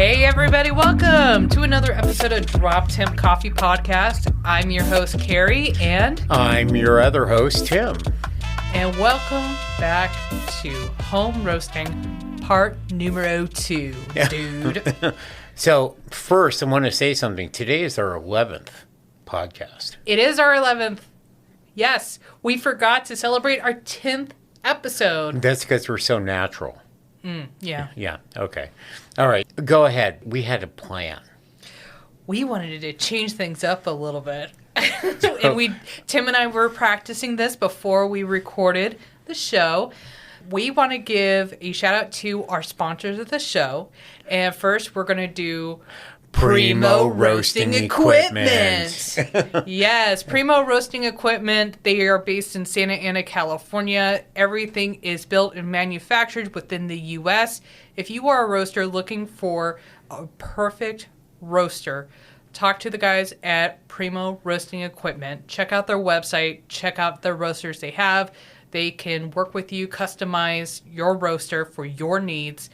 Hey everybody, welcome to another episode of Drop Temp Coffee Podcast. I'm your host, Carrie, and I'm your other host, Tim. And welcome back to Home Roasting, part numero 2, dude. So, first, I want to say something. Today is our 11th podcast. It is our 11th. Yes, we forgot to celebrate our 10th episode. That's because we're so natural. Yeah. Yeah, okay. All right, go ahead. We had a plan. We wanted to change things up a little bit. And Tim and I were practicing this before we recorded the show. We want to give a shout out to our sponsors of the show. And first, we're going to do Primo Roasting Equipment. Yes, Primo Roasting Equipment. They are based in Santa Ana, California. Everything is built and manufactured within the U.S. If you are a roaster looking for a perfect roaster, talk to the guys at Primo Roasting Equipment. Check out their website. Check out the roasters they have. They can work with you, customize your roaster for your needs.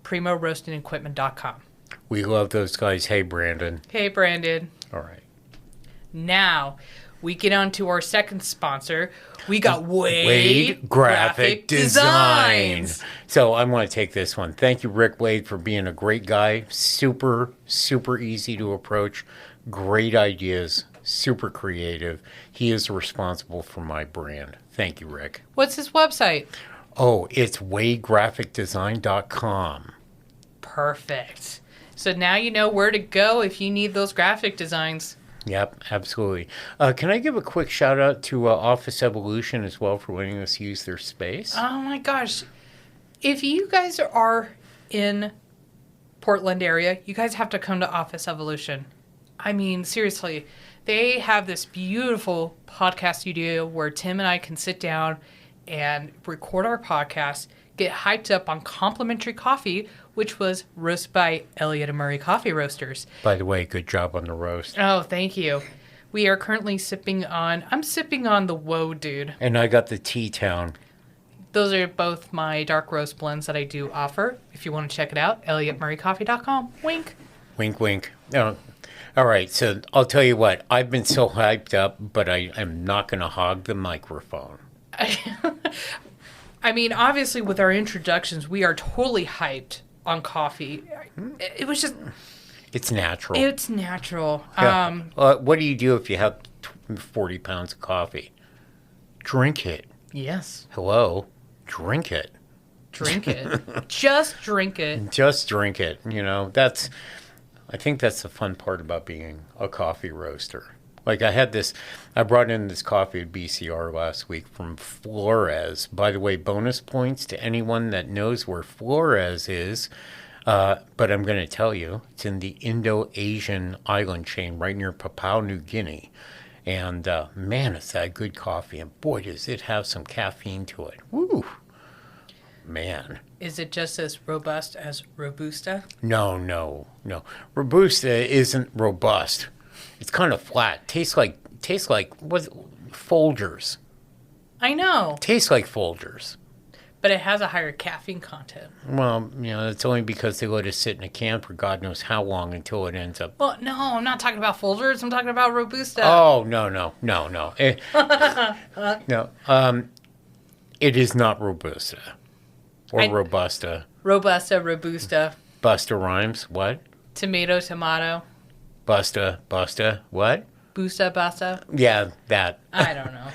PrimoRoastingEquipment.com. We love those guys. Hey, Brandon. Hey, Brandon. All right. Now, we get on to our second sponsor. We got Wade Graphic Design. So I want to take this one. Thank you, Rick Wade, for being a great guy. Super, super easy to approach. Great ideas. Super creative. He is responsible for my brand. Thank you, Rick. What's his website? Oh, it's wadegraphicdesign.com. Perfect. So now you know where to go if you need those graphic designs. Yep, absolutely. Can I give a quick shout out to Office Evolution as well for letting us use their space? Oh my gosh. If you guys are in Portland area, you guys have to come to Office Evolution. I mean, seriously, they have this beautiful podcast studio where Tim and I can sit down and record our podcast, get hyped up on complimentary coffee, which was roasted by Elliott & Murray Coffee Roasters. By the way, good job on the roast. Oh, thank you. We are currently I'm sipping on the Whoa Dude. And I got the T-Town. Those are both my dark roast blends that I do offer. If you want to check it out, ElliottMurrayCoffee.com. Wink. Wink, wink. Oh. All right, so I'll tell you what. I've been so hyped up, but I am not going to hog the microphone. I mean, obviously, with our introductions, we are totally hyped on coffee. It was just... It's natural. It's natural. Yeah. What do you do if you have 40 pounds of coffee? Drink it. Yes. Hello? Drink it. Drink it. Just drink it. Just drink it. You know, I think that's the fun part about being a coffee roaster. Like I brought in this coffee at BCR last week from Flores. By the way, bonus points to anyone that knows where Flores is. But I'm going to tell you, it's in the Indo-Asian island chain right near Papua New Guinea. And man, it's that good coffee. And boy, does it have some caffeine to it. Woo! Man. Is it just as robust as Robusta? No. Robusta isn't robust. It's kind of flat. Tastes like Folgers. I know. Tastes like Folgers. But it has a higher caffeine content. Well, it's only because they let it sit in a can for God knows how long until it ends up. Well, no, I'm not talking about Folgers. I'm talking about Robusta. Oh, no. No. It is not Robusta. Or Robusta. Robusta. Busta rhymes. What? Tomato. Busta, what? Basta. Yeah, that. I don't know.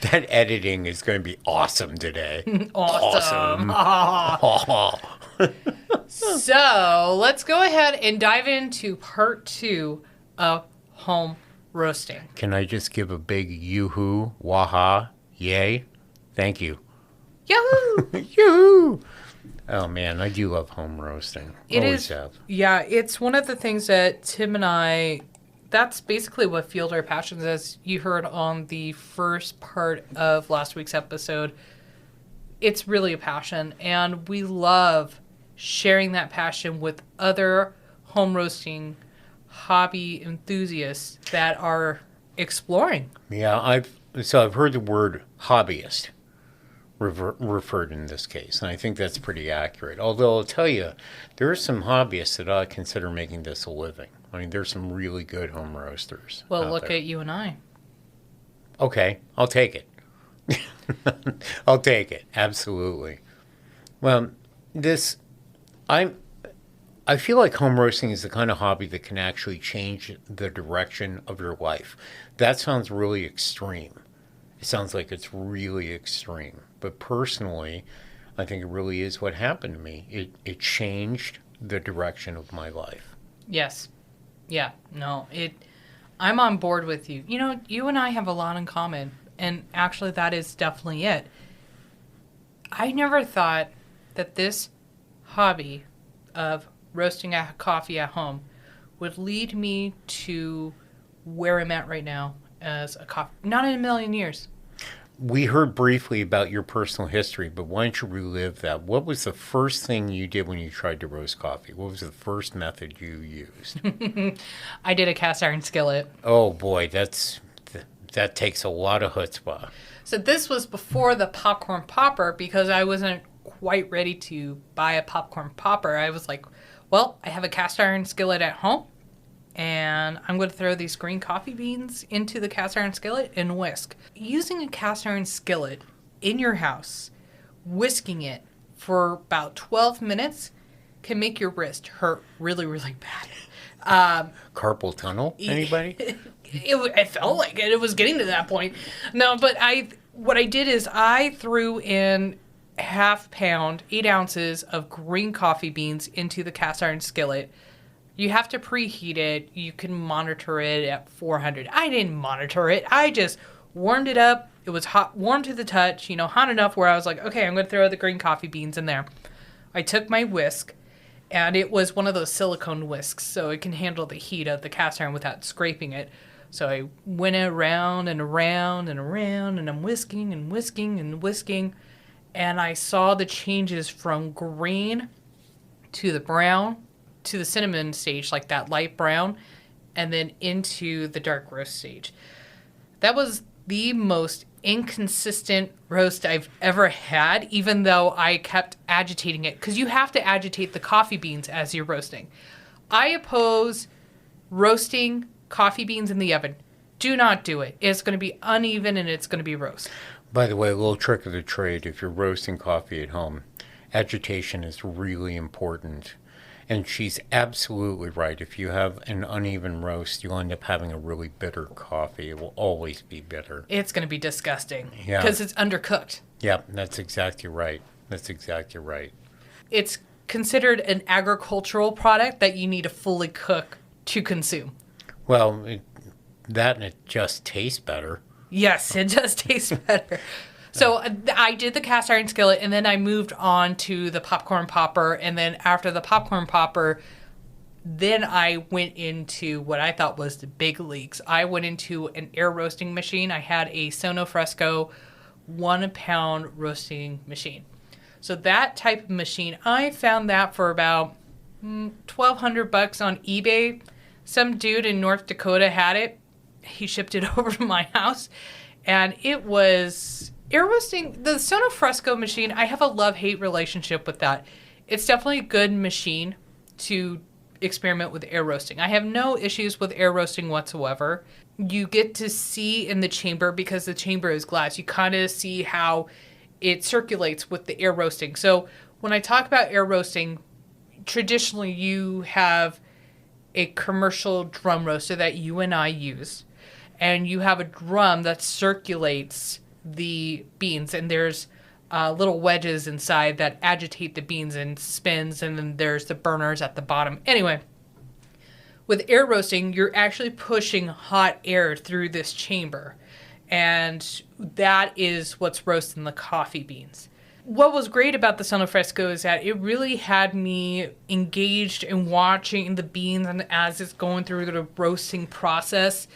That editing is going to be awesome today. Awesome. So, let's go ahead and dive into part 2 of home roasting. Can I just give a big yoo-hoo, waha, yay? Thank you. Yahoo! Yoo-hoo! Oh, man, I do love home roasting. Always have. Yeah, it's one of the things that Tim and I, that's basically what fueled our passions, as you heard on the first part of last week's episode. It's really a passion, and we love sharing that passion with other home roasting hobby enthusiasts that are exploring. Yeah, I've heard the word hobbyist, referred in this case, and I think that's pretty accurate. Although I'll tell you, there are some hobbyists that I consider making this a living. I mean, there's some really good home roasters. Well, look at you and I. Okay, I'll take it. I'll take it. Absolutely. Well, I feel like home roasting is the kind of hobby that can actually change the direction of your life. That sounds really extreme. It sounds like it's really extreme. But personally, I think it really is what happened to me. It changed the direction of my life. Yes. Yeah. No, I'm on board with you. You know, you and I have a lot in common. And actually, that is definitely it. I never thought that this hobby of roasting a coffee at home would lead me to where I'm at right now as a coffee. Not in a million years. We heard briefly about your personal history, but why don't you relive that? What was the first thing you did when you tried to roast coffee? What was the first method you used? I did a cast iron skillet. Oh boy, that takes a lot of chutzpah. So this was before the popcorn popper because I wasn't quite ready to buy a popcorn popper. I was like, well, I have a cast iron skillet at home, and I'm going to throw these green coffee beans into the cast iron skillet and whisk. Using a cast iron skillet in your house, whisking it for about 12 minutes can make your wrist hurt really, really bad. Carpal tunnel? Anybody? It felt like it. It was getting to that point. No, but what I did is I threw in half pound, 8 ounces of green coffee beans into the cast iron skillet. You have to preheat it. You can monitor it at 400. I didn't monitor it. I just warmed it up. It was hot, warm to the touch, hot enough where I was like, okay, I'm going to throw the green coffee beans in there. I took my whisk, and it was one of those silicone whisks, so it can handle the heat of the cast iron without scraping it. So I went around and around and around, and I'm whisking and whisking and whisking. And I saw the changes from green to the brown to the cinnamon stage, like that light brown, and then into the dark roast stage. That was the most inconsistent roast I've ever had, even though I kept agitating it, because you have to agitate the coffee beans as you're roasting. I oppose roasting coffee beans in the oven. Do not do it. It's going to be uneven and it's going to be roast. By the way, a little trick of the trade, if you're roasting coffee at home, agitation is really important. And she's absolutely right. If you have an uneven roast, you'll end up having a really bitter coffee. It will always be bitter. It's going to be disgusting. Yeah. Because it's undercooked. Yeah, that's exactly right. That's exactly right. It's considered an agricultural product that you need to fully cook to consume. Well, and it just tastes better. Yes, it does taste better. So I did the cast iron skillet, and then I moved on to the popcorn popper. And then after the popcorn popper, then I went into what I thought was the big leagues. I went into an air roasting machine. I had a Sono Fresco 1 pound roasting machine. So that type of machine, I found that for about $1,200 on eBay. Some dude in North Dakota had it. He shipped it over to my house, and it was air roasting. The Sono Fresco machine, I have a love-hate relationship with that. It's definitely a good machine to experiment with air roasting. I have no issues with air roasting whatsoever. You get to see in the chamber, because the chamber is glass, you kind of see how it circulates with the air roasting. So when I talk about air roasting, traditionally you have a commercial drum roaster that you and I use, and you have a drum that circulates the beans, and there's little wedges inside that agitate the beans and spins, and then there's the burners at the bottom. Anyway, with air roasting, you're actually pushing hot air through this chamber, and that is what's roasting the coffee beans. What was great about the Sono Fresco is that it really had me engaged in watching the beans, and as it's going through the roasting process,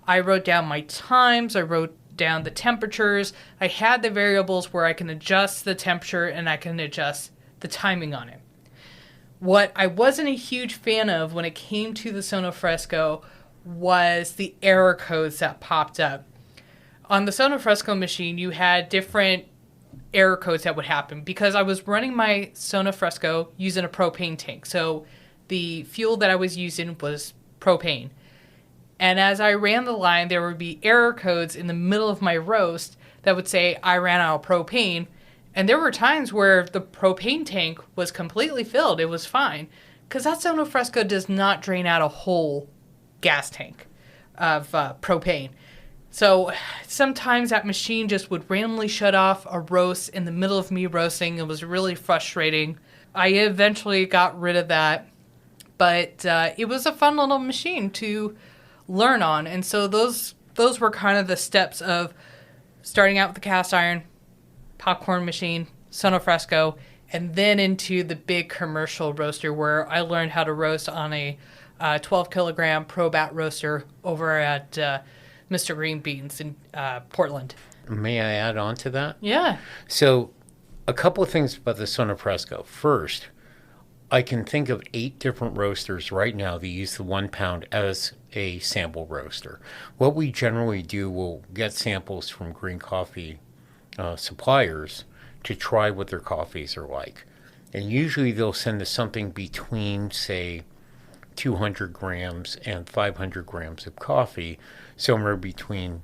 I wrote down my times, I wrote down the temperatures. I had the variables where I can adjust the temperature and I can adjust the timing on it. What I wasn't a huge fan of when it came to the Sono Fresco was the error codes that popped up. On the Sono Fresco machine, you had different error codes that would happen because I was running my Sona Fresco using a propane tank. So the fuel that I was using was propane. And as I ran the line, there would be error codes in the middle of my roast that would say I ran out of propane. And there were times where the propane tank was completely filled. It was fine. Because that Sona Fresco does not drain out a whole gas tank of propane. So sometimes that machine just would randomly shut off a roast in the middle of me roasting. It was really frustrating. I eventually got rid of that. But it was a fun little machine to learn on. And so those were kind of the steps of starting out with the cast iron, popcorn machine, Sona Fresco, and then into the big commercial roaster where I learned how to roast on a 12 kilogram ProBat roaster over at Mr. Green Beans in Portland. May I add on to that? Yeah. So a couple of things about the Sona Fresco. First, I can think of 8 different roasters right now that use the 1 pound as a sample roaster. What we generally do, we'll get samples from green coffee suppliers to try what their coffees are like. And usually they'll send us something between, say, 200 grams and 500 grams of coffee, somewhere between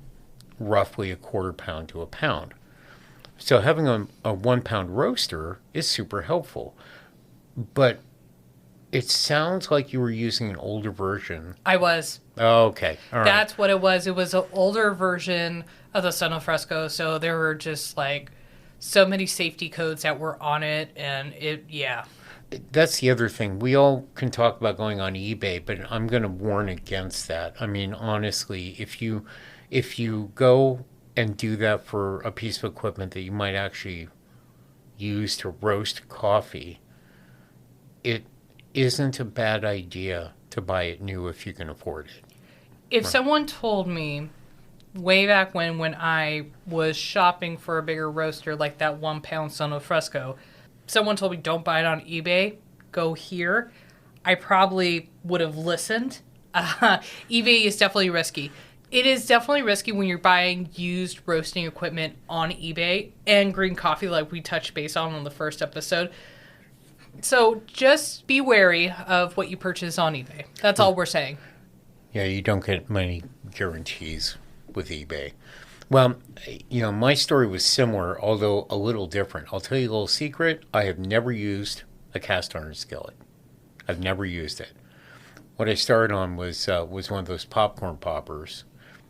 roughly a quarter pound to a pound. So having a 1 pound roaster is super helpful. But it sounds like you were using an older version. I was. Oh, okay. All right. That's what it was. It was an older version of the Sona Fresco, so there were just like so many safety codes that were on it, and yeah. That's the other thing. We all can talk about going on eBay, but I'm going to warn against that. I mean, honestly, if you go and do that for a piece of equipment that you might actually use to roast coffee, it isn't a bad idea to buy it new if you can afford it. If someone told me way back when I was shopping for a bigger roaster like that 1 pound Sona Fresco, someone told me don't buy it on eBay, go here, I probably would have listened. eBay is definitely risky. It is definitely risky when you're buying used roasting equipment on eBay and green coffee like we touched base on the first episode. So just be wary of what you purchase on eBay. That's all we're saying. Yeah, you don't get many guarantees with eBay. Well, my story was similar, although a little different. I'll tell you a little secret. I have never used a cast iron skillet. I've never used it. What I started on was one of those popcorn poppers.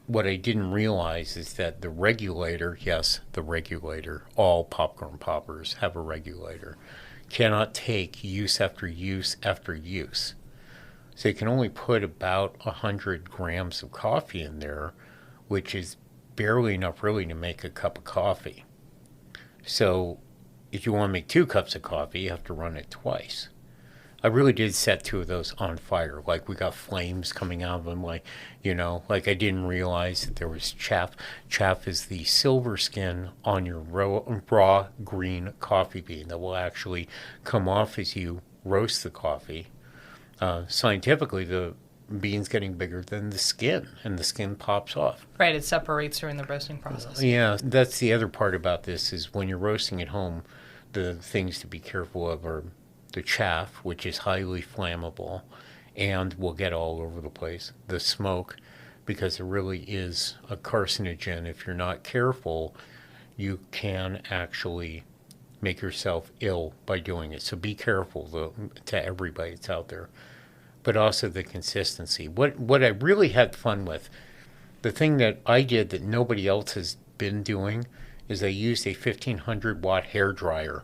What I didn't realize is that the regulator, yes, the regulator, all popcorn poppers have a regulator, cannot take use after use after use. So you can only put about 100 grams of coffee in there, which is barely enough really to make a cup of coffee. So if you want to make 2 cups of coffee, you have to run it twice. I really did set 2 of those on fire. Like we got flames coming out of them. Like I didn't realize that there was chaff. Chaff is the silver skin on your raw green coffee bean that will actually come off as you roast the coffee. Scientifically, the bean's getting bigger than the skin, and the skin pops off. Right, it separates during the roasting process. Yeah, that's the other part about this is when you're roasting at home, the things to be careful of are the chaff, which is highly flammable and will get all over the place. The smoke, because it really is a carcinogen. If you're not careful, you can actually make yourself ill by doing it. So be careful to everybody that's out there. But also the consistency. What I really had fun with, the thing that I did that nobody else has been doing, is I used a 1500 watt hair dryer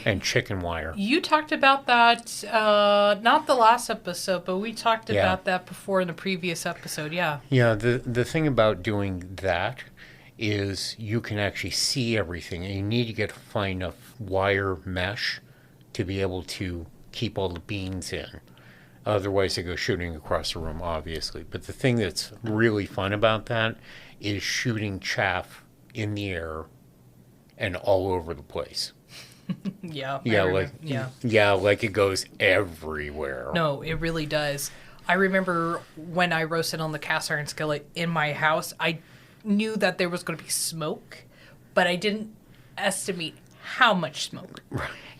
and chicken wire. You talked about that, not the last episode, but we talked about that before in the previous episode, yeah. Yeah, the thing about doing that is you can actually see everything, and you need to find enough wire mesh to be able to keep all the beans in. Otherwise, they go shooting across the room, obviously. But the thing that's really fun about that is shooting chaff in the air and all over the place. Yeah, like it goes everywhere. No, it really does. I remember when I roasted on the cast iron skillet in my house, I knew that there was going to be smoke, but I didn't overestimate how much smoke.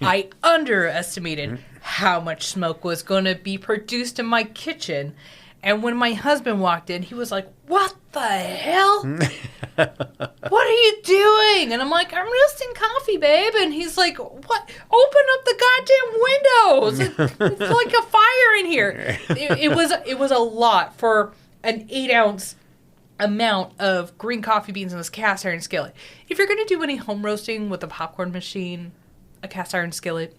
I underestimated how much smoke was going to be produced in my kitchen. And when my husband walked in, he was like, "What the hell? What are you doing?" And I'm like, "I'm roasting coffee, babe." And he's like, "What? Open up the goddamn windows. It's like a fire in here." It was a lot for an 8-ounce amount of green coffee beans in this cast iron skillet. If you're going to do any home roasting with a popcorn machine, a cast iron skillet,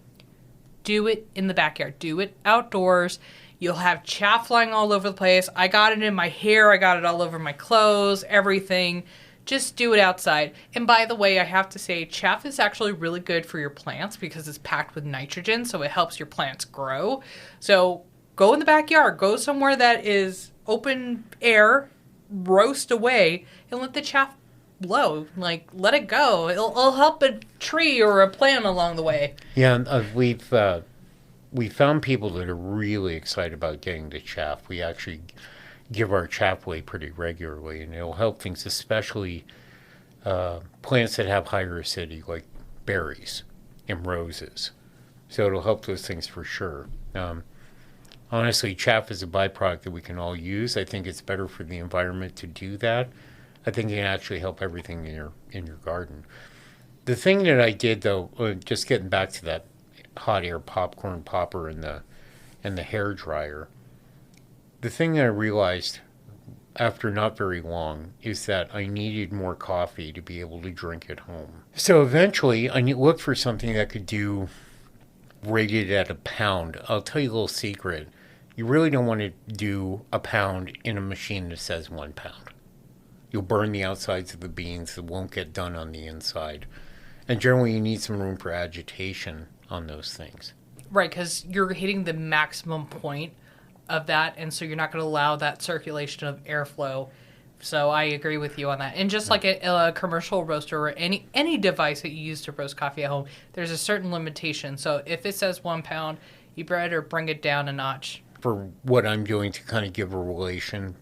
do it in the backyard. Do it outdoors. You'll have chaff flying all over the place. I got it in my hair. I got it all over my clothes, everything. Just do it outside. And by the way, I have to say, chaff is actually really good for your plants because it's packed with nitrogen, so it helps your plants grow. So go in the backyard. Go somewhere that is open air, roast away, and let the chaff blow. Like, let it go. It'll help a tree or a plant along the way. Yeah, we found people that are really excited about getting the chaff. We actually give our chaff away pretty regularly, and it'll help things, especially plants that have higher acidity, like berries and roses. So it'll help those things for sure. Honestly, chaff is a byproduct that we can all use. I think it's better for the environment to do that. I think it can actually help everything in your garden. The thing that I did, though, just getting back to that hot air popcorn popper and the hair dryer, the thing that I realized after not very long is that I needed more coffee to be able to drink at home. So eventually I looked for something that could do rated at a pound. I'll tell you a little secret. You really don't want to do a pound in a machine that says 1 pound. You'll burn the outsides of the beans. It won't get done on the inside. And generally you need some room for agitation on those things. Right, because you're hitting the maximum point of that, and so you're not going to allow that circulation of airflow. So I agree with you on that. And just like a commercial roaster or any device that you use to roast coffee at home, there's a certain limitation. So if it says 1 pound, you better bring it down a notch. For what I'm doing to kind of give a relation,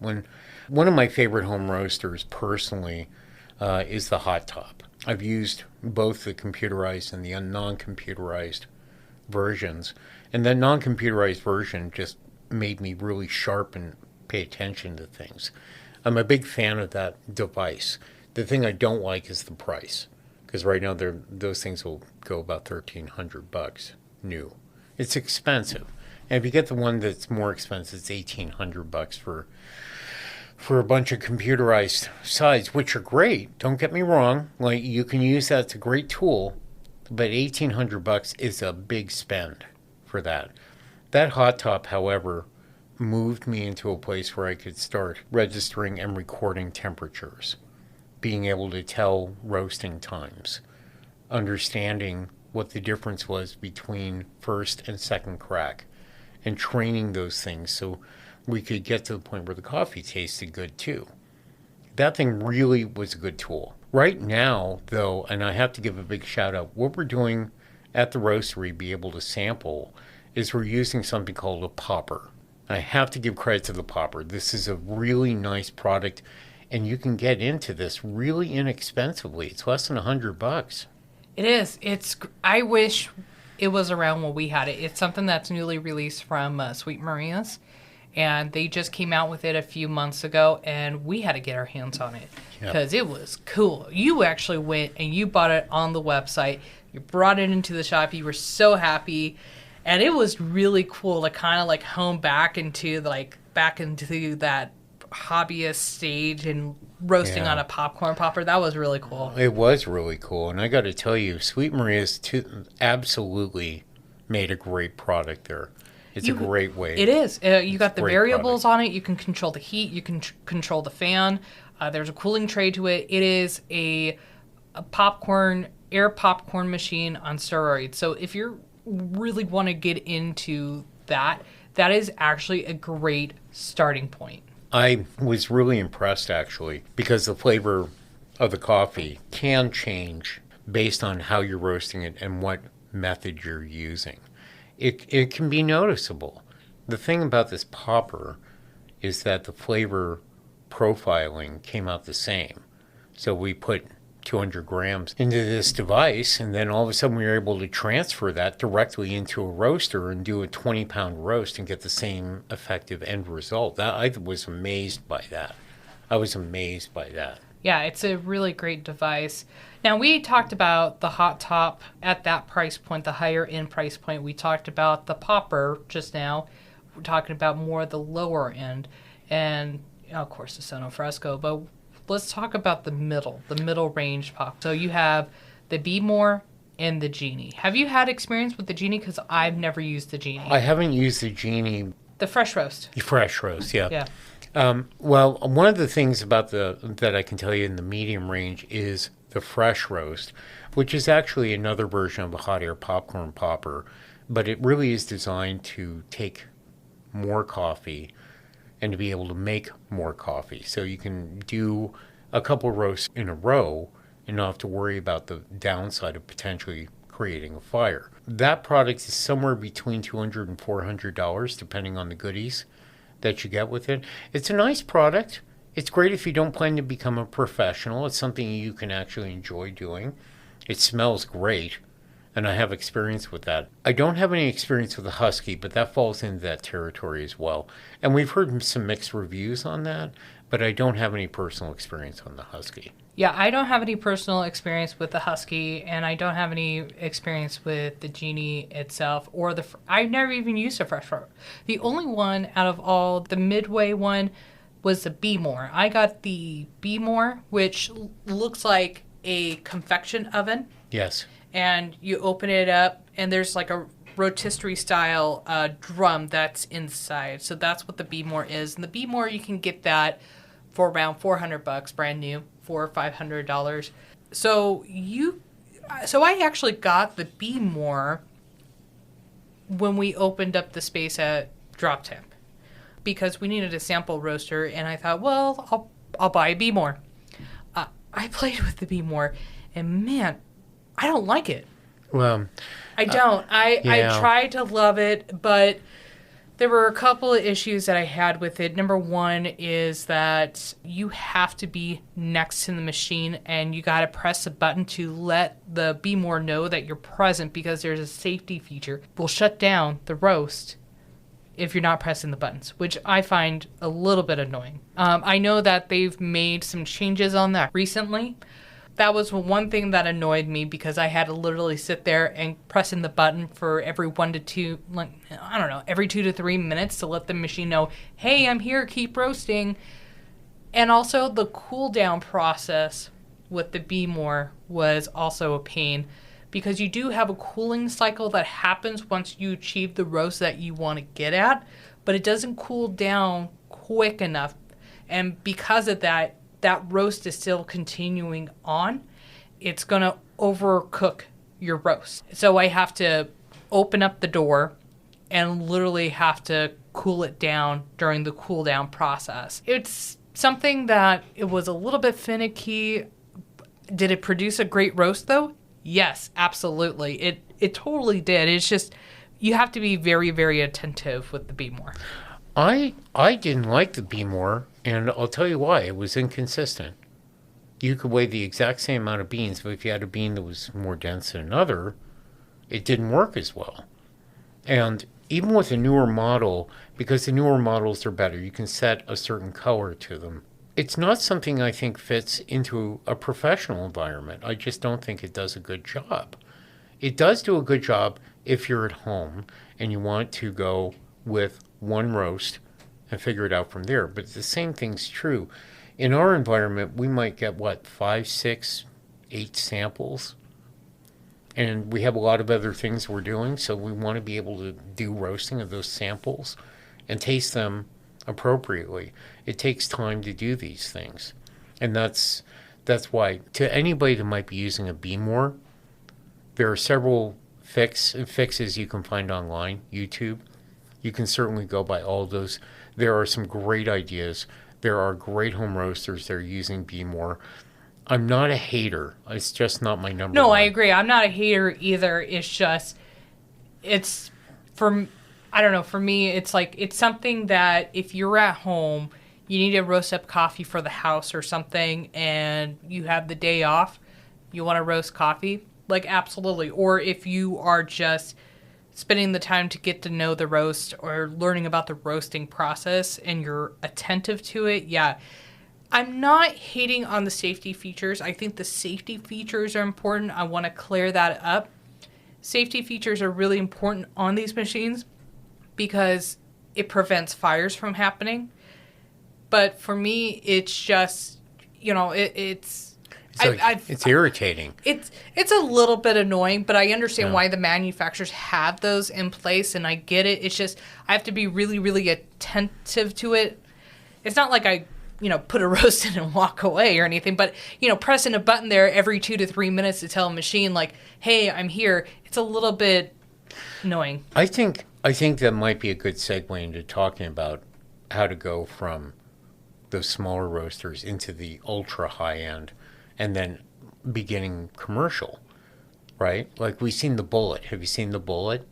one of my favorite home roasters personally is the Hot Top. I've used both the computerized and the non-computerized versions. And that non-computerized version just made me really sharp and pay attention to things. I'm a big fan of that device. The thing I don't like is the price, because right now those things will go about $1,300 new. It's expensive. And if you get the one that's more expensive, it's $1,800 for a bunch of computerized sides, which are great. Don't get me wrong. Like, you can use that. It's a great tool, but $1,800 is a big spend for that. That Hot Top, however, moved me into a place where I could start registering and recording temperatures, being able to tell roasting times, understanding what the difference was between first and second crack, and training those things so we could get to the point where the coffee tasted good too. That thing really was a good tool. Right now, though, and I have to give a big shout out, what we're doing at the roastery, be able to sample, is we're using something called a popper. I have to give credit to the popper. This is a really nice product, and you can get into this really inexpensively. It's less than $100. It is. I wish it was around when we had it. It's something that's newly released from Sweet Maria's, and they just came out with it a few months ago, and we had to get our hands on it because It was cool. You actually went and you bought it on the website. You brought it into the shop. You were so happy, and it was really cool to kind of like hone back into that hobbyist stage and roasting on a popcorn popper. That was really cool. It was really cool. And I got to tell you, Sweet Maria's absolutely made a great product there. It's a great way. It is. You got the variables on it. You can control the heat. You can control the fan. There's a cooling tray to it. It is a air popcorn machine on steroids. So if you really want to get into that is actually a great starting point. I was really impressed, actually, because the flavor of the coffee can change based on how you're roasting it and what method you're using. It can be noticeable. The thing about this popper is that the flavor profiling came out the same. So we put 200 grams into this device, and then all of a sudden we were able to transfer that directly into a roaster and do a 20-pound roast and get the same effective end result. I was amazed by that. Yeah, it's a really great device. Now, we talked about the hot top at that price point, the higher end price point. We talked about the popper just now. We're talking about more the lower end, and of course the Sono Fresco. But let's talk about the middle range pop. So you have the Be More and the Genie. Have you had experience with the Genie? Because I've never used the Genie. I haven't used the Genie. The fresh roast. Fresh roast, yeah. Yeah. Well, one of the things about that I can tell you in the medium range is the fresh roast, which is actually another version of a hot air popcorn popper, but it really is designed to take more coffee and to be able to make more coffee. So you can do a couple roasts in a row and not have to worry about the downside of potentially creating a fire. That product is somewhere between $200 and $400, depending on the goodies that you get with it. It's a nice product. It's great if you don't plan to become a professional. It's something you can actually enjoy doing. It smells great, and I have experience with that. I don't have any experience with the Husky, but that falls into that territory as well. And we've heard some mixed reviews on that, but I don't have any personal experience on the Husky. Yeah, I don't have any personal experience with the Husky, and I don't have any experience with the Genie itself, or I've never even used a fresh roast. The only one out of all, the midway one, was the Be More. I got the Be More, which looks like a confection oven. Yes. And you open it up, and there's like a rotisserie style drum that's inside. So that's what the Be More is. And the Be More, you can get that for around $400, brand new, $400 or $500. So I actually got the Be More when we opened up the space at Drop Temp, because we needed a sample roaster, and I thought, well, I'll buy a Be More. I played with the Be More, and man, I don't like it. Well, I don't. I tried to love it, but there were a couple of issues that I had with it. Number one is that you have to be next to the machine, and you got to press a button to let the Be More know that you're present, because there's a safety feature. Will shut down the roast if you're not pressing the buttons, which I find a little bit annoying. I know that they've made some changes on that recently. That was one thing that annoyed me, because I had to literally sit there and pressing the button for every every 2 to 3 minutes to let the machine know, hey, I'm here, keep roasting. And also the cool down process with the Be More was also a pain, because you do have a cooling cycle that happens once you achieve the roast that you want to get at, but it doesn't cool down quick enough. And because of that, that roast is still continuing on. It's going to overcook your roast. So I have to open up the door and literally have to cool it down during the cool down process. It's something that it was a little bit finicky. Did it produce a great roast though? Yes, absolutely. It totally did. It's just, you have to be very, very attentive with the Be More. I didn't like the Be More, and I'll tell you why. It was inconsistent. You could weigh the exact same amount of beans, but if you had a bean that was more dense than another, it didn't work as well. And even with a newer model, because the newer models are better, you can set a certain color to them. It's not something I think fits into a professional environment. I just don't think it does a good job. It does do a good job if you're at home and you want to go with one roast and figure it out from there. But the same thing's true. In our environment, we might get, 5, 6, 8 samples. And we have a lot of other things we're doing, so we want to be able to do roasting of those samples and taste them appropriately. It takes time to do these things. And that's why, to anybody that might be using a Be More, there are several fixes you can find online, YouTube. You can certainly go by all those. There are some great ideas. There are great home roasters that are using Be More. I'm not a hater. It's just not my number one. No, I agree. I'm not a hater either. It's just, for me, it's like, it's something that if you're at home, you need to roast up coffee for the house or something, and you have the day off, you want to roast coffee, like absolutely. Or if you are just spending the time to get to know the roast or learning about the roasting process and you're attentive to it, yeah. I'm not hating on the safety features. I think the safety features are important. I want to clear that up. Safety features are really important on these machines because it prevents fires from happening. But for me, it's just, it's it's irritating. It's a little bit annoying, but I understand why the manufacturers have those in place, and I get it. It's just I have to be really, really attentive to it. It's not like I, put a roast in and walk away or anything, but, pressing a button there every 2 to 3 minutes to tell a machine, like, hey, I'm here, it's a little bit annoying. I think that might be a good segue into talking about how to go from those smaller roasters into the ultra high end and then beginning commercial, right? Like we've seen the Bullet. Have you seen the Bullet?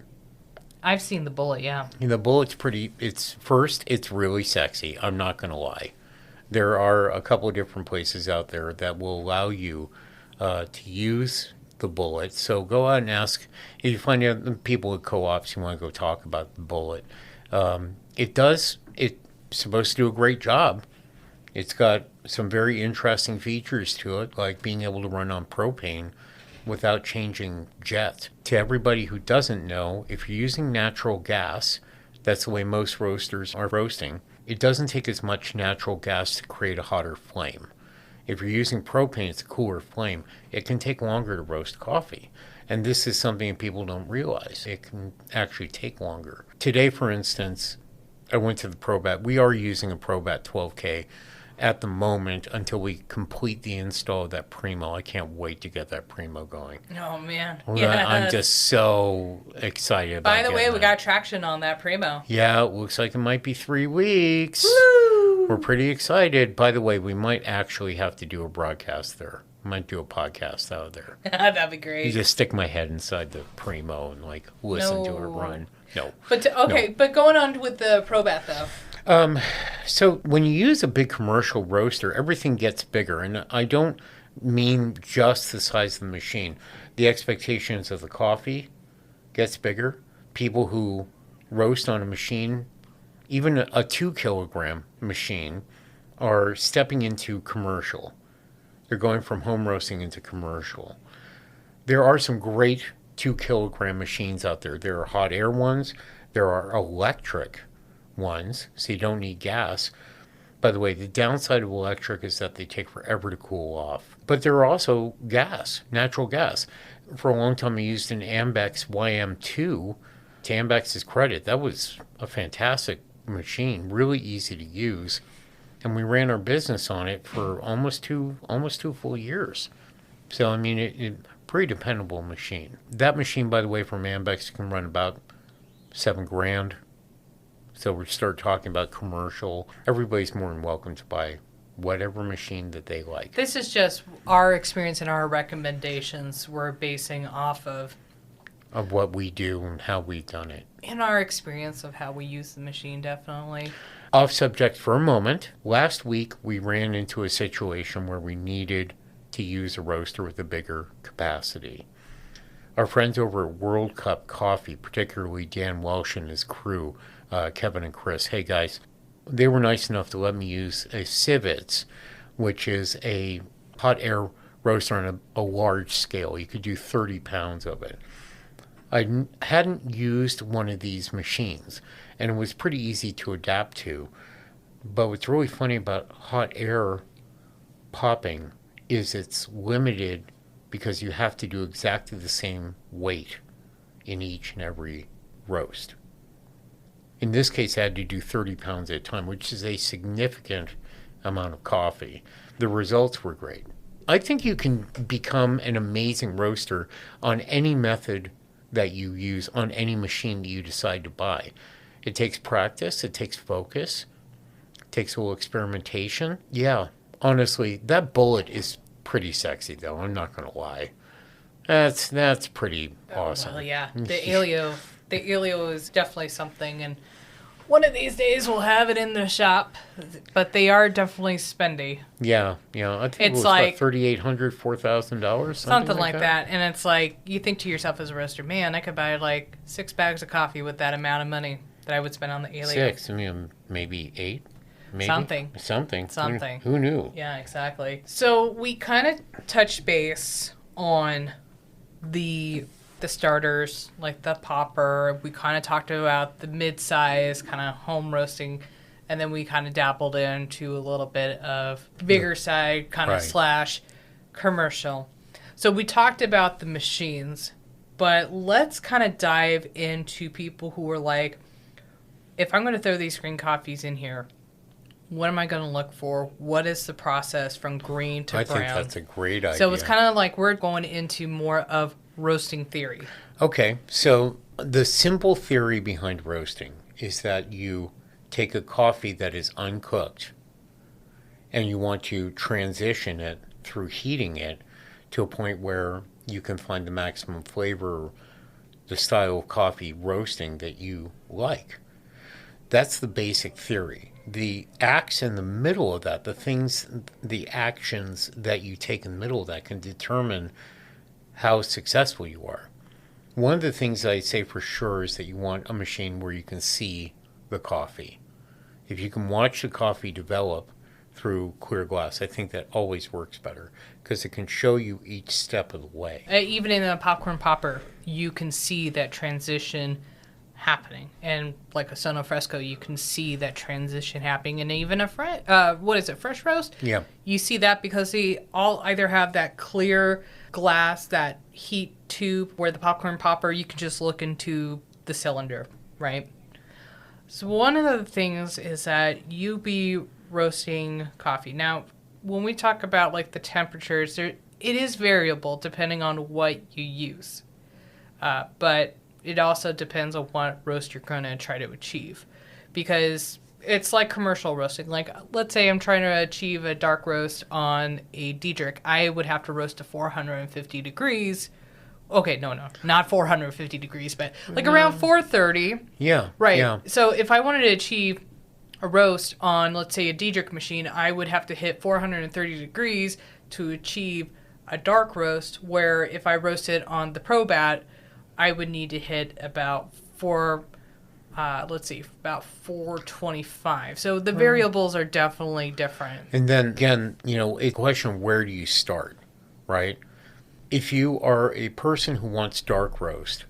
I've seen the Bullet, yeah. The Bullet's it's really sexy. I'm not going to lie. There are a couple of different places out there that will allow you to use the Bullet. So go out and ask if you find out people at co-ops you want to go talk about the Bullet. It's supposed to do a great job. It's got some very interesting features to it, like being able to run on propane without changing jets. To everybody who doesn't know, if you're using natural gas, that's the way most roasters are roasting, it doesn't take as much natural gas to create a hotter flame. If you're using propane, it's a cooler flame. It can take longer to roast coffee. And this is something people don't realize. It can actually take longer. Today, for instance, I went to the ProBat. We are using a ProBat 12K at the moment until we complete the install of that Primo. I can't wait to get that Primo going. Oh, man. Yeah. I'm just so excited about it. By the way, we got traction on that Primo. Yeah, it looks like it might be 3 weeks. Woo! We're pretty excited. By the way, we might actually have to do a broadcast there. I might do a podcast out there. That'd be great. You just stick my head inside the Primo and listen to it run. No. But going on with the ProBat though. So when you use a big commercial roaster, everything gets bigger. And I don't mean just the size of the machine. The expectations of the coffee gets bigger. People who roast on a machine, even a 2 kilogram machine, are stepping into commercial. They're going from home roasting into commercial. There are some great 2 kilogram machines out there. There are hot air ones. There are electric ones, so you don't need gas. By the way, the downside of electric is that they take forever to cool off. But there are also gas, natural gas. For a long time, I used an Ambex YM2. To Ambex's credit, that was a fantastic machine, really easy to use. And we ran our business on it for almost two full years. So, I mean, it pretty dependable machine. That machine, by the way, from Ambex can run about $7,000. So we start talking about commercial. Everybody's more than welcome to buy whatever machine that they like. This is just our experience and our recommendations we're basing off of what we do and how we've done it. And our experience of how we use the machine, definitely. Off subject for a moment. Last week, we ran into a situation where we needed to use a roaster with a bigger capacity. Our friends over at World Cup Coffee, particularly Dan Welsh and his crew, Kevin and Chris, hey guys, they were nice enough to let me use a Civets, which is a hot air roaster on a large scale. You could do 30 pounds of it. I hadn't used one of these machines, and it was pretty easy to adapt to. But what's really funny about hot air popping is it's limited because you have to do exactly the same weight in each and every roast. In this case, I had to do 30 pounds at a time, which is a significant amount of coffee. The results were great. I think you can become an amazing roaster on any method that you use, on any machine that you decide to buy. It takes practice, it takes focus, it takes a little experimentation. Yeah, honestly, that Bullet is pretty sexy, though. I'm not going to lie. That's pretty awesome. Well, yeah, the Elio is definitely something, and One of these days we'll have it in the shop, but they are definitely spendy. Yeah. I think it It's was like about $3,800, $4,000, something like that. And it's like, you think to yourself as a roaster, man, I could buy like 6 bags of coffee with that amount of money that I would spend on the alien. 6, I mean, maybe 8. Maybe. Something. Who knew? Yeah, exactly. So we kind of touched base on the starters, like the popper. We kind of talked about the mid-size kind of home roasting, and then we kind of dabbled into a little bit of bigger side kind of slash commercial. So we talked about the machines, but let's kind of dive into people who are like, if I'm going to throw these green coffees in here, what am I going to look for? What is the process from green to brown? I think that's a great idea. So it's kind of like we're going into more of roasting theory. Okay, so the simple theory behind roasting is that you take a coffee that is uncooked and you want to transition it through heating it to a point where you can find the maximum flavor, the style of coffee roasting that you like. That's the basic theory. The acts in the middle of that, the actions that you take in the middle of that can determine how successful you are. One of the things I say for sure is that you want a machine where you can see the coffee. If you can watch the coffee develop through clear glass, I think that always works better because it can show you each step of the way. Even in a popcorn popper, you can see that transition happening, and like a Sono Fresco, you can see that transition happening, and even a fresh roast? Yeah. You see that because they all either have that clear glass, that heat tube, where the popcorn popper, you can just look into the cylinder, right? So one of the things is that you be roasting coffee. Now, when we talk about like the temperatures, it is variable depending on what you use, but it also depends on what roast you're going to try to achieve, because it's like commercial roasting. Like, let's say I'm trying to achieve a dark roast on a Diedrich. I would have to roast to 450 degrees. Okay, no, not 450 degrees, but like around 430. Yeah. Right. Yeah. So if I wanted to achieve a roast on, let's say, a Diedrich machine, I would have to hit 430 degrees to achieve a dark roast, where if I roasted on the Probat, I would need to hit about about 425. So the variables are definitely different. And then again, a question, where do you start, right? If you are a person who wants dark roast,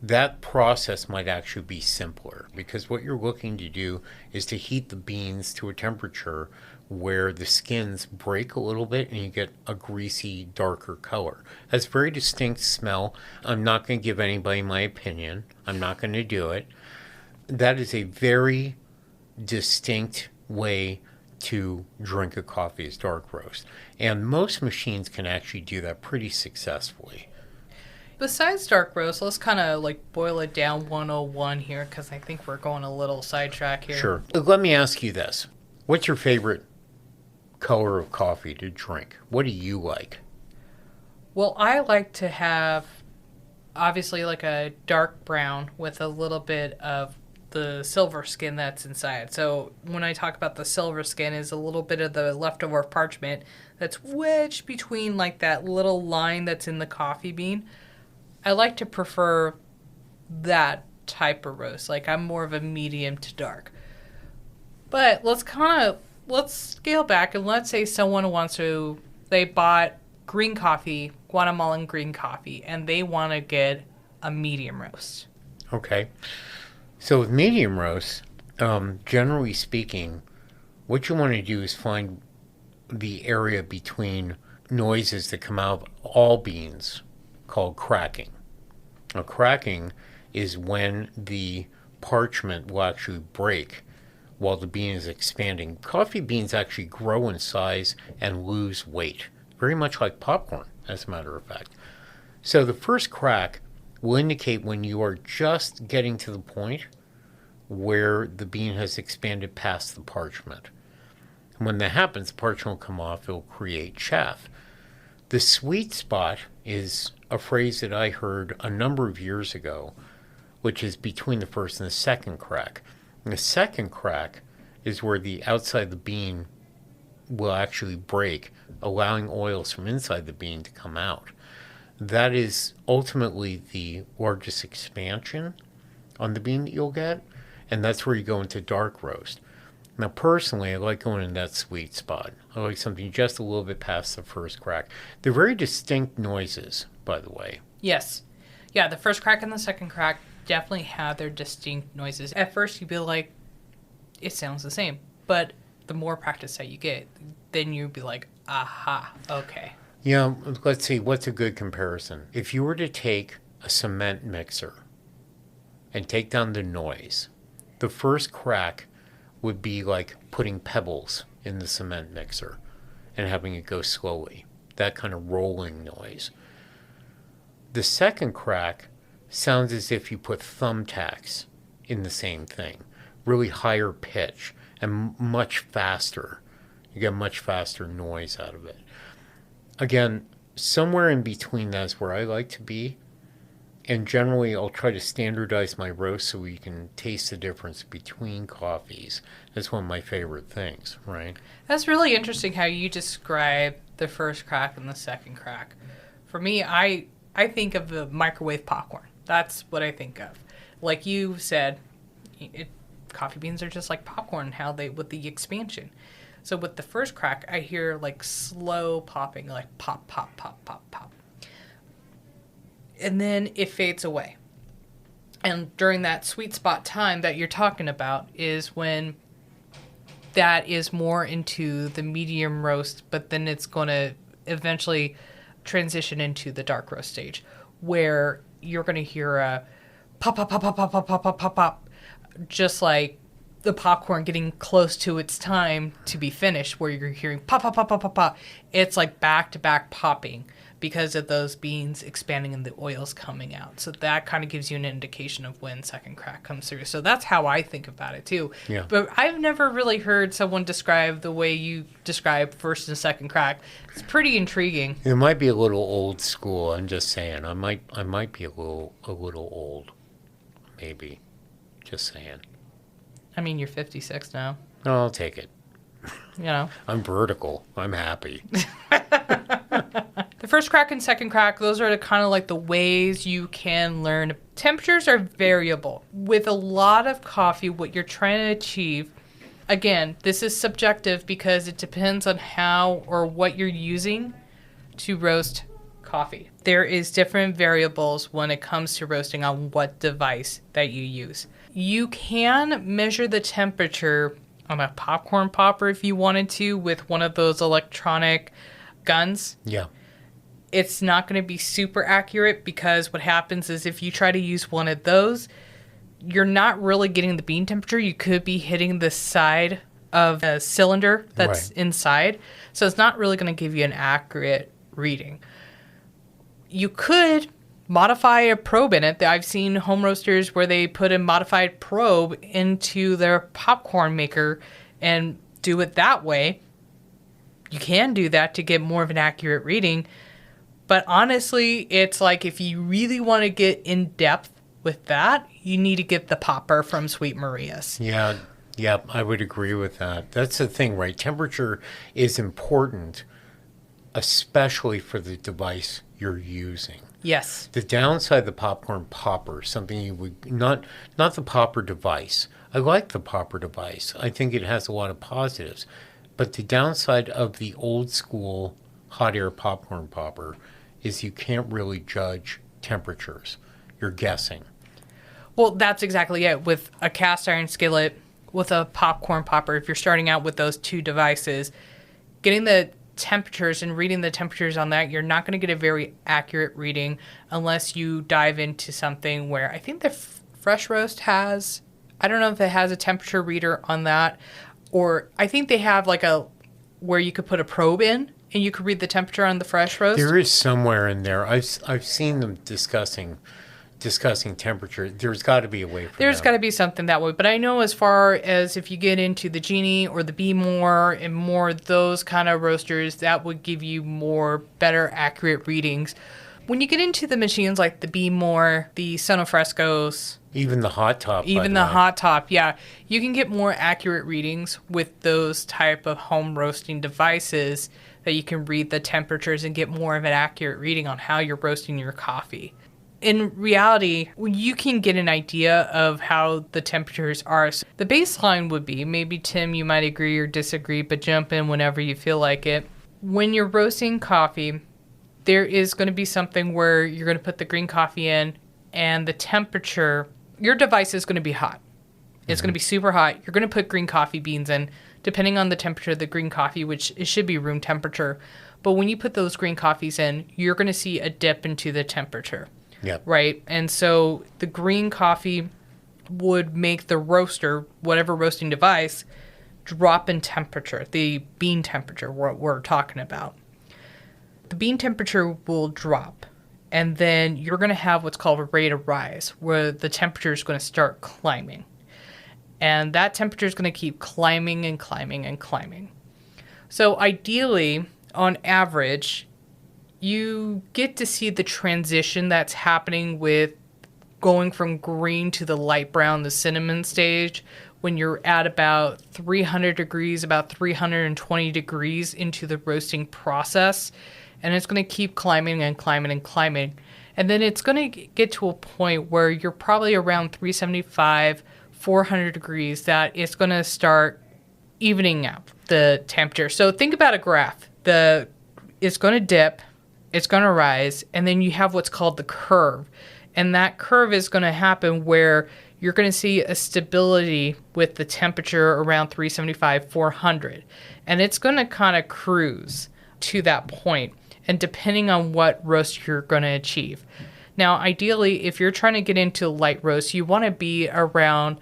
that process might actually be simpler, because what you're looking to do is to heat the beans to a temperature where the skins break a little bit and you get a greasy, darker color. That's a very distinct smell. I'm not going to give anybody my opinion. I'm not going to do it. That is a very distinct way to drink a coffee, is dark roast. And most machines can actually do that pretty successfully. Besides dark roast, let's kind of like boil it down 101 here, because I think we're going a little sidetrack here. Sure. Let me ask you this. What's your favorite color of coffee to drink? What do you like? Well, I like to have, obviously, like a dark brown with a little bit of the silver skin that's inside. So when I talk about the silver skin, is a little bit of the leftover parchment that's wedged between like that little line that's in the coffee bean. I like to prefer that type of roast. Like, I'm more of a medium to dark. But let's scale back, and let's say someone they bought green coffee, Guatemalan green coffee, and they want to get a medium roast. Okay. So with medium roast, generally speaking, what you want to do is find the area between noises that come out of all beans, called cracking. Now, cracking is when the parchment will actually break while the bean is expanding. Coffee beans actually grow in size and lose weight, very much like popcorn, as a matter of fact. So the first crack will indicate when you are just getting to the point where the bean has expanded past the parchment. And when that happens, the parchment will come off, it will create chaff. The sweet spot is a phrase that I heard a number of years ago, which is between the first and the second crack. And the second crack is where the outside of the bean will actually break, allowing oils from inside the bean to come out. That is ultimately the largest expansion on the bean that you'll get, and that's where you go into dark roast. Now, personally, I like going in that sweet spot. I like something just a little bit past the first crack. They're very distinct noises, by the way. Yes. Yeah, the first crack and the second crack definitely have their distinct noises. At first, you'd be like, it sounds the same. But the more practice that you get, then you'd be like, aha, okay. Yeah, let's see, what's a good comparison? If you were to take a cement mixer and take down the noise, the first crack would be like putting pebbles in the cement mixer and having it go slowly. That kind of rolling noise. The second crack sounds as if you put thumbtacks in the same thing. Really higher pitch and much faster. You get much faster noise out of it. Again, somewhere in between that is where I like to be. And generally, I'll try to standardize my roast so we can taste the difference between coffees. That's one of my favorite things, right? That's really interesting how you describe the first crack and the second crack. For me, I think of the microwave popcorn. That's what I think of. Like you said, coffee beans are just like popcorn, how they with the expansion. So with the first crack, I hear like slow popping, like pop, pop, pop, pop, pop. And then it fades away. And during that sweet spot time that you're talking about is when that is more into the medium roast, but then it's going to eventually transition into the dark roast stage where you're going to hear a pop, pop, pop, pop, pop, pop, pop, pop, pop, pop, just like the popcorn getting close to its time to be finished, where you're hearing pop, pop, pop, pop, pop, pop. It's like back-to-back popping because of those beans expanding and the oils coming out. So that kind of gives you an indication of when second crack comes through. So that's how I think about it too. Yeah. But I've never really heard someone describe the way you describe first and second crack. It's pretty intriguing. It might be a little old school. I'm just saying. I might be a little old, maybe. Just saying. I mean, you're 56 now. No, I'll take it. You know. I'm vertical. I'm happy. The first crack and second crack, those are kind of like the ways you can learn. Temperatures are variable. With a lot of coffee, what you're trying to achieve, again, this is subjective because it depends on how or what you're using to roast coffee. There is different variables when it comes to roasting on what device that you use. You can measure the temperature on a popcorn popper if you wanted to with one of those electronic guns. Yeah. It's not going to be super accurate because what happens is if you try to use one of those, you're not really getting the bean temperature. You could be hitting the side of a cylinder that's inside. So it's not really going to give you an accurate reading. You could modify a probe in it. I've seen home roasters where they put a modified probe into their popcorn maker and do it that way. You can do that to get more of an accurate reading. But honestly, it's like if you really want to get in depth with that, you need to get the popper from Sweet Maria's. Yeah, I would agree with that. That's the thing, right? Temperature is important, especially for the device you're using. Yes. The downside of the popcorn popper, something you would not the popper device. I like the popper device. I think it has a lot of positives. But the downside of the old school hot air popcorn popper is you can't really judge temperatures. You're guessing. Well, that's exactly it. With a cast iron skillet, with a popcorn popper, if you're starting out with those two devices, getting the temperatures and reading the temperatures on that, you're not going to get a very accurate reading unless you dive into something where I think the Fresh Roast has, I don't know if it has a temperature reader on that, or I think they have like a, where you could put a probe in and you could read the temperature on the Fresh Roast. There is somewhere in there. I've seen them discussing temperature. There's got to be a way for There's got to be something that way. But I know as far as if you get into the Genie or the Be More and more those kind of roasters, that would give you more better accurate readings. When you get into the machines like the Be More, the Sonofrescos, Even the hot top. Even the hot top, yeah. You can get more accurate readings with those type of home roasting devices that you can read the temperatures and get more of an accurate reading on how you're roasting your coffee. In reality, you can get an idea of how the temperatures are. So the baseline would be, maybe Tim, you might agree or disagree, but jump in whenever you feel like it. When you're roasting coffee, there is going to be something where you're going to put the green coffee in and the temperature, your device is going to be hot. It's going to be super hot. You're going to put green coffee beans in, depending on the temperature of the green coffee, which it should be room temperature. But when you put those green coffees in, you're going to see a dip into the temperature. Yep. Right? And so the green coffee would make the roaster, whatever roasting device, drop in temperature, the bean temperature, what we're talking about. The bean temperature will drop, and then you're going to have what's called a rate of rise, where the temperature is going to start climbing. And that temperature is going to keep climbing and climbing and climbing. So ideally, on average, you get to see the transition that's happening with going from green to the light brown, the cinnamon stage, when you're at about 300 degrees, about 320 degrees into the roasting process. And it's going to keep climbing and climbing and climbing. And then it's going to get to a point where you're probably around 375, 400 degrees, that it's going to start evening out the temperature. So think about a graph. It's going to dip, it's going to rise, and then you have what's called the curve. And that curve is going to happen where you're going to see a stability with the temperature around 375, 400. And it's going to kind of cruise to that point, and depending on what roast you're going to achieve. Now, ideally, if you're trying to get into light roast, you want to be around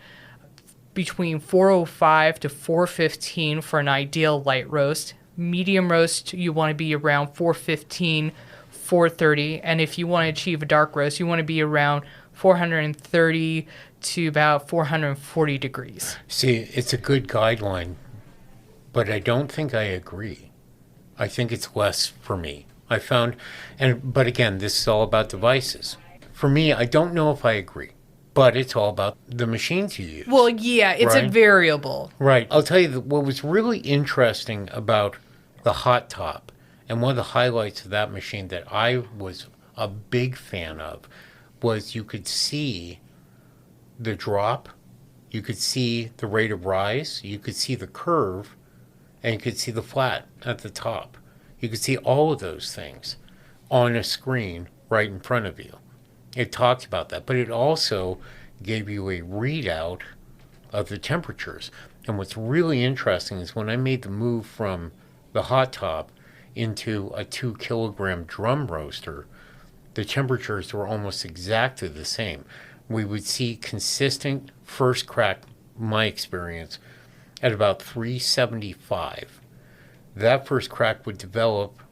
between 405 to 415 for an ideal light roast. Medium roast, you want to be around 415, 430. And if you want to achieve a dark roast, you want to be around 430 to about 440 degrees. See, it's a good guideline, but I don't think I agree. I think it's less for me. I found, but again, this is all about devices. For me, I don't know if I agree, but it's all about the machines you use. Well, yeah, it's a variable. Right. I'll tell you what was really interesting about the hot top, and one of the highlights of that machine that I was a big fan of, was you could see the drop, you could see the rate of rise, you could see the curve, and you could see the flat at the top. You could see all of those things on a screen right in front of you. It talked about that, but it also gave you a readout of the temperatures. And what's really interesting is when I made the move from the hot top into a 2 kilogram drum roaster, the temperatures were almost exactly the same. We would see consistent first crack, my experience, at about 375. That first crack would develop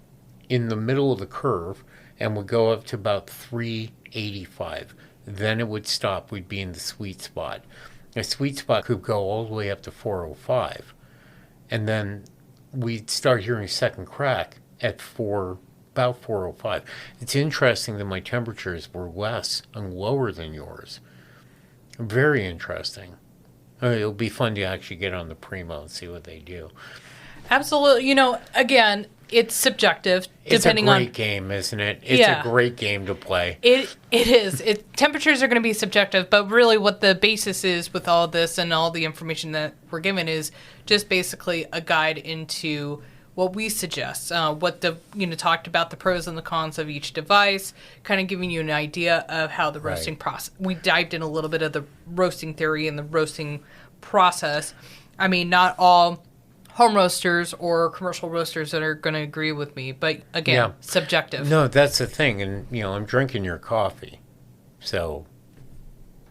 in the middle of the curve and would go up to about 385. Then it would stop. We'd be in the sweet spot. The sweet spot could go all the way up to 405. And then we'd start hearing second crack at about 405. It's interesting that my temperatures were less and lower than yours. Very interesting. It'll be fun to actually get on the Primo and see what they do. Absolutely. Again, it's subjective. It's a great game, isn't it? It's a great game to play. It is. Temperatures are going to be subjective, but really what the basis is with all this and all the information that we're given is just basically a guide into what we suggest. Talked about the pros and the cons of each device, kind of giving you an idea of how the roasting process. We dived in a little bit of the roasting theory and the roasting process. I mean, not all home roasters or commercial roasters that are going to agree with me, but again, subjective. No, that's the thing. And, I'm drinking your coffee. So,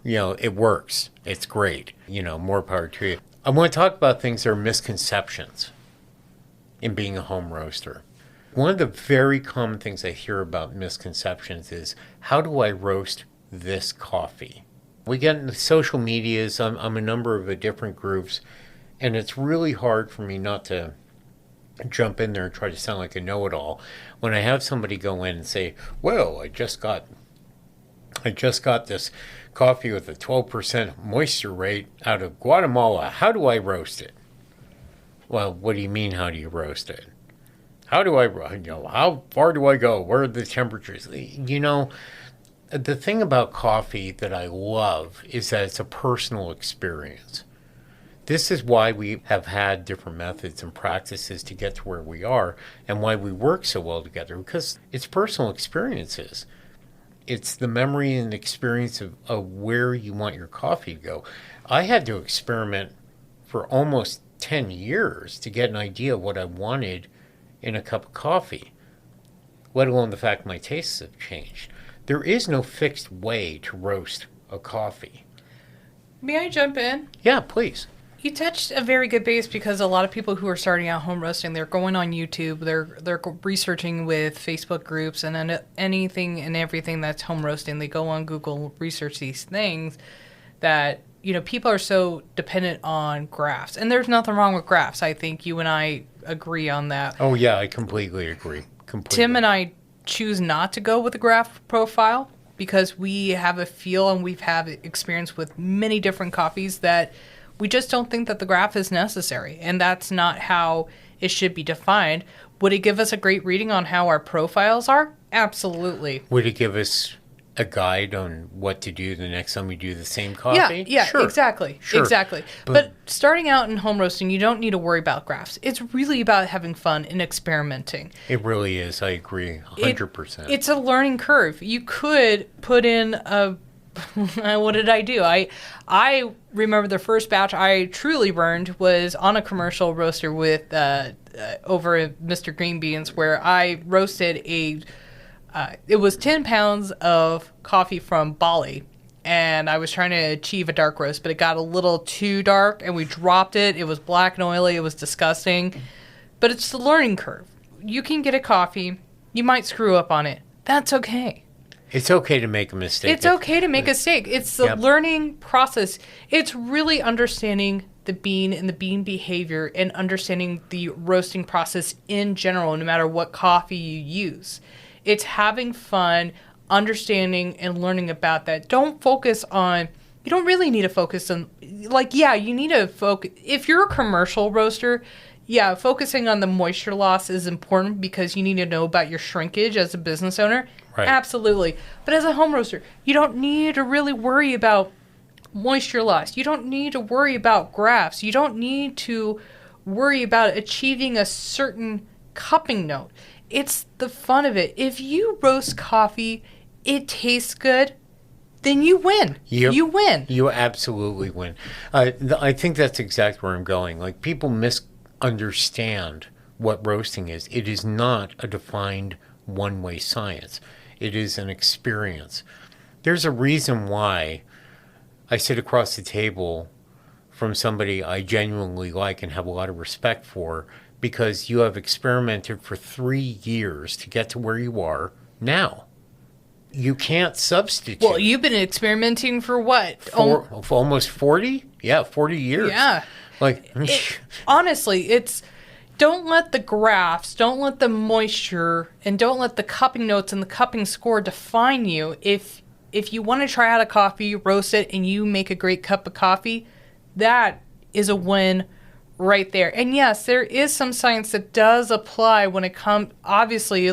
it works. It's great. More power to you. I want to talk about things that are misconceptions in being a home roaster. One of the very common things I hear about misconceptions is, how do I roast this coffee? We get into social medias. I'm a number of different groups. And it's really hard for me not to jump in there and try to sound like a know-it-all when I have somebody go in and say, well, I just got I just got this coffee with a 12% moisture rate out of Guatemala. How do I roast it? Well, what do you mean, how do you roast it? How far do I go? Where are the temperatures? The thing about coffee that I love is that it's a personal experience. This is why we have had different methods and practices to get to where we are and why we work so well together, because it's personal experiences. It's the memory and experience of where you want your coffee to go. I had to experiment for almost 10 years to get an idea of what I wanted in a cup of coffee, let alone the fact my tastes have changed. There is no fixed way to roast a coffee. May I jump in? Yeah, please. You touched a very good base, because a lot of people who are starting out home roasting, they're going on YouTube, they're researching with Facebook groups and anything and everything that's home roasting. They go on Google, research these things that, people are so dependent on graphs. And there's nothing wrong with graphs. I think you and I agree on that. Oh, yeah, I completely agree. Tim and I choose not to go with a graph profile because we have a feel and we've had experience with many different coffees that we just don't think that the graph is necessary, and that's not how it should be defined. Would it give us a great reading on how our profiles are? Absolutely. Would it give us a guide on what to do the next time we do the same coffee? Yeah, sure. Exactly. Sure. Exactly. But starting out in home roasting, you don't need to worry about graphs. It's really about having fun and experimenting. It really is. I agree 100%. It's a learning curve. You could put in a what did I do? I remember the first batch I truly burned was on a commercial roaster with over at Mr. Green Beans, where I roasted it was 10 pounds of coffee from Bali, and I was trying to achieve a dark roast, but it got a little too dark, and we dropped it. It was black and oily. It was disgusting, but it's the learning curve. You can get a coffee. You might screw up on it. That's okay. It's okay to make a mistake. It's okay to make a mistake. It's the learning process. It's really understanding the bean and the bean behavior and understanding the roasting process in general, no matter what coffee you use. It's having fun, understanding, and learning about that. You don't really need to focus on, you need to focus. If you're a commercial roaster, focusing on the moisture loss is important because you need to know about your shrinkage as a business owner. Right. Absolutely. But as a home roaster, you don't need to really worry about moisture loss. You don't need to worry about graphs. You don't need to worry about achieving a certain cupping note. It's the fun of it. If you roast coffee, it tastes good, then you win. Yep. You win. You absolutely win. I think that's exactly where I'm going. Like, people misunderstand what roasting is. It is not a defined one-way science. It is an experience. There's a reason why I sit across the table from somebody I genuinely like and have a lot of respect for, because you have experimented for 3 years to get to where you are now. You can't substitute. Well, you've been experimenting for what? For almost 40? Yeah, 40 years. Yeah. Honestly, don't let the graphs, don't let the moisture, and don't let the cupping notes and the cupping score define you. If you want to try out a coffee, roast it, and you make a great cup of coffee, that is a win right there. And yes, there is some science that does apply when it comes, obviously,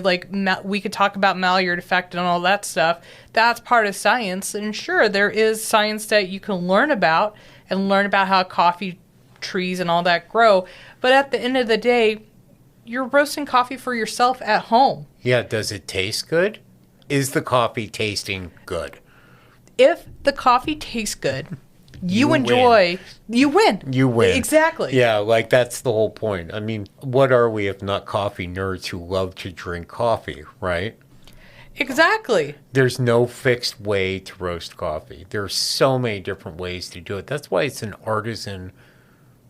we could talk about Maillard effect and all that stuff. That's part of science. And sure, there is science that you can learn about how coffee trees and all that grow. But at the end of the day, you're roasting coffee for yourself at home. Yeah, does it taste good? Is the coffee tasting good? If the coffee tastes good, you enjoy, you win. You win. Exactly. Yeah, that's the whole point. I mean, what are we if not coffee nerds who love to drink coffee, right? Exactly. There's no fixed way to roast coffee. There's so many different ways to do it. That's why it's an artisan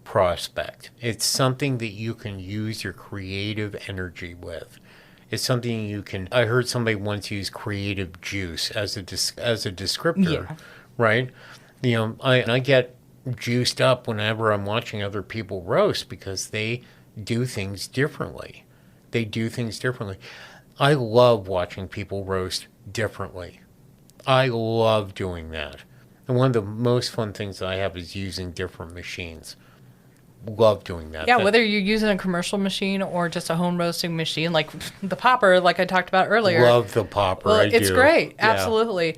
prospect. It's something that you can use your creative energy with. It's something you can. I heard somebody once use creative juice as a descriptor, right? I get juiced up whenever I'm watching other people roast because they do things differently. I love watching people roast differently. I love doing that. And one of the most fun things I have is using different machines. Love doing that. Yeah, whether you're using a commercial machine or just a home roasting machine, like the popper, like I talked about earlier. Love the popper. Well, it's do. great. Yeah. Absolutely.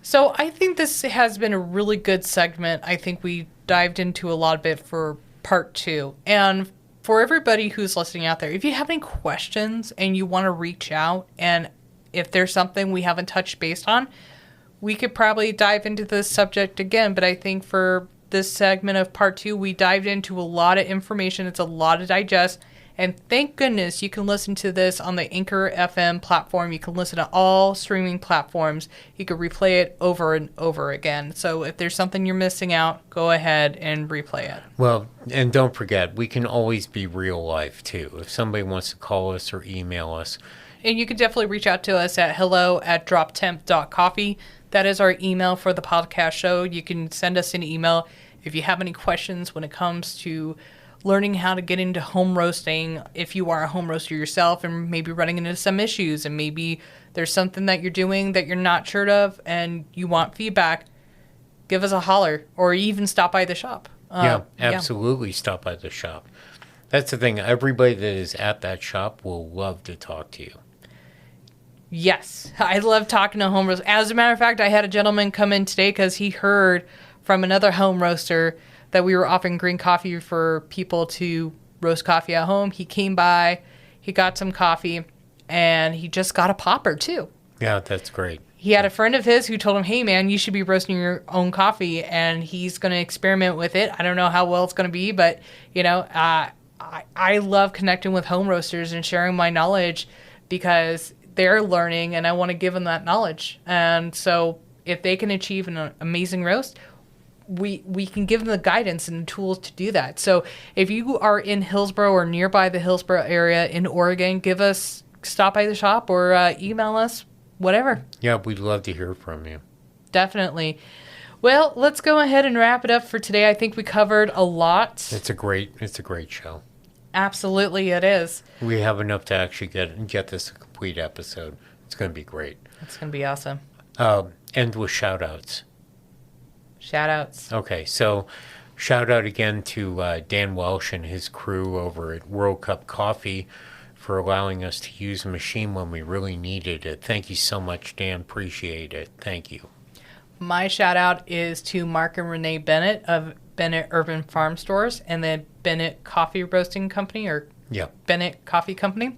So I think this has been a really good segment. I think we dived into a lot of it for part 2. And for everybody who's listening out there, if you have any questions and you want to reach out, and if there's something we haven't touched base on, we could probably dive into this subject again. But I think for this segment of part 2, we dived into a lot of information. It's a lot to digest. And thank goodness you can listen to this on the Anchor FM platform. You can listen to all streaming platforms. You can replay it over and over again. So if there's something you're missing out, go ahead and replay it. Well, and don't forget, we can always be real life too. If somebody wants to call us or email us. And you can definitely reach out to us at hello@droptemp.coffee. That is our email for the podcast show. You can send us an email if you have any questions when it comes to learning how to get into home roasting. If you are a home roaster yourself and maybe running into some issues, and maybe there's something that you're doing that you're not sure of and you want feedback, give us a holler or even stop by the shop. Absolutely. Stop by the shop. That's the thing. Everybody that is at that shop will love to talk to you. Yes, I love talking to home roasters. As a matter of fact, I had a gentleman come in today because he heard from another home roaster that we were offering green coffee for people to roast coffee at home. He came by, he got some coffee, and he just got a popper too. Yeah, that's great. He had a friend of his who told him, hey man, you should be roasting your own coffee, and he's going to experiment with it. I don't know how well it's going to be, but you know, I love connecting with home roasters and sharing my knowledge because they're learning and I want to give them that knowledge. And so if they can achieve an amazing roast, we can give them the guidance and the tools to do that. So if you are in Hillsboro or nearby the Hillsboro area in Oregon, stop by the shop or email us, whatever. Yeah, we'd love to hear from you. Definitely. Well, let's go ahead and wrap it up for today. I think we covered a lot. It's a great show. Absolutely, it is. We have enough to actually get this a complete episode. It's going to be great. It's going to be awesome. End with shout-outs. Shout-outs. Okay, so shout-out again to Dan Welsh and his crew over at World Cup Coffee for allowing us to use a machine when we really needed it. Thank you so much, Dan. Appreciate it. Thank you. My shout-out is to Mark and Renee Bennett of Bennett Urban Farm Stores and the Bennett Coffee Roasting Company, or Bennett Coffee Company.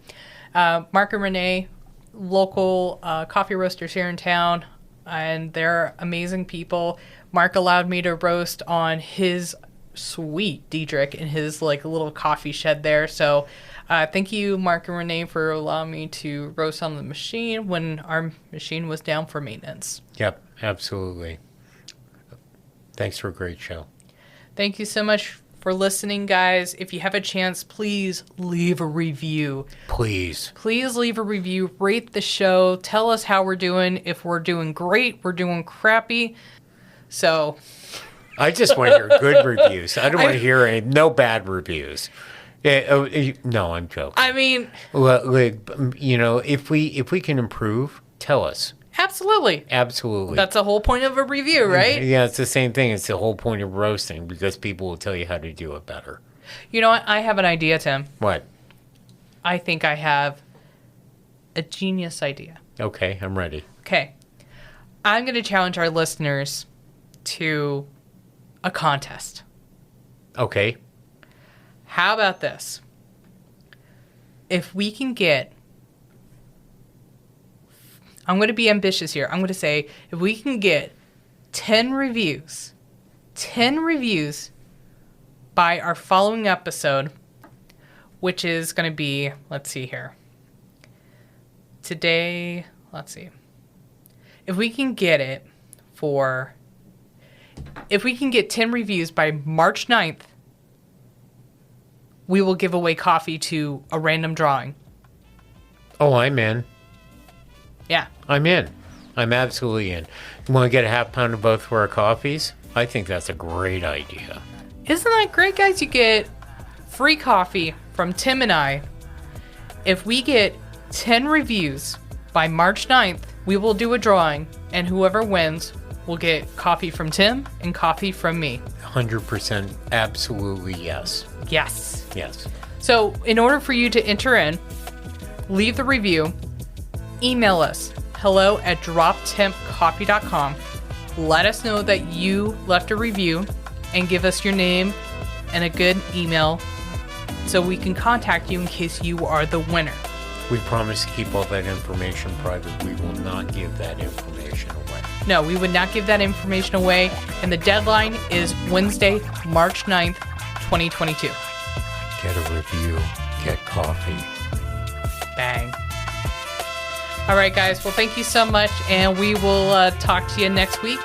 Mark and Renee, local coffee roasters here in town, and they're amazing people. Mark allowed me to roast on his sweet Diedrich in his little coffee shed there. So thank you, Mark and Renee, for allowing me to roast on the machine when our machine was down for maintenance. Yep, absolutely. Thanks for a great show. Thank you so much for listening, guys. If you have a chance, please leave a review. Please leave a review. Rate the show. Tell us how we're doing. If we're doing great, we're doing crappy. So I just want to hear good reviews. I don't want to hear no bad reviews. No, I'm joking. I mean, if we can improve, tell us. Absolutely. That's the whole point of a review, right? Yeah, it's the same thing. It's the whole point of roasting because people will tell you how to do it better. You know what? I have an idea, Tim. What? I think I have a genius idea. Okay, I'm ready. Okay. I'm going to challenge our listeners to a contest. Okay. How about this? If we can get... I'm going to be ambitious here. I'm going to say if we can get 10 reviews by our following episode, which is going to be, let's see here. Today, let's see. If we can get 10 reviews by March 9th, we will give away coffee to a random drawing. Oh, I'm in. Yeah. I'm in. I'm absolutely in. You want to get a half pound of both of our coffees? I think that's a great idea. Isn't that great, guys? You get free coffee from Tim and I. If we get 10 reviews by March 9th, we will do a drawing and whoever wins will get coffee from Tim and coffee from me. 100% absolutely yes. Yes. Yes. So in order for you to enter in, leave the review, email us, hello@droptempcoffee.com. Let us know that you left a review and give us your name and a good email so we can contact you in case you are the winner. We promise to keep all that information private. We will not give that information away. No, we would not give that information away. And the deadline is Wednesday, March 9th, 2022. Get a review. Get coffee. Bang. All right, guys. Well, thank you so much. And we will talk to you next week.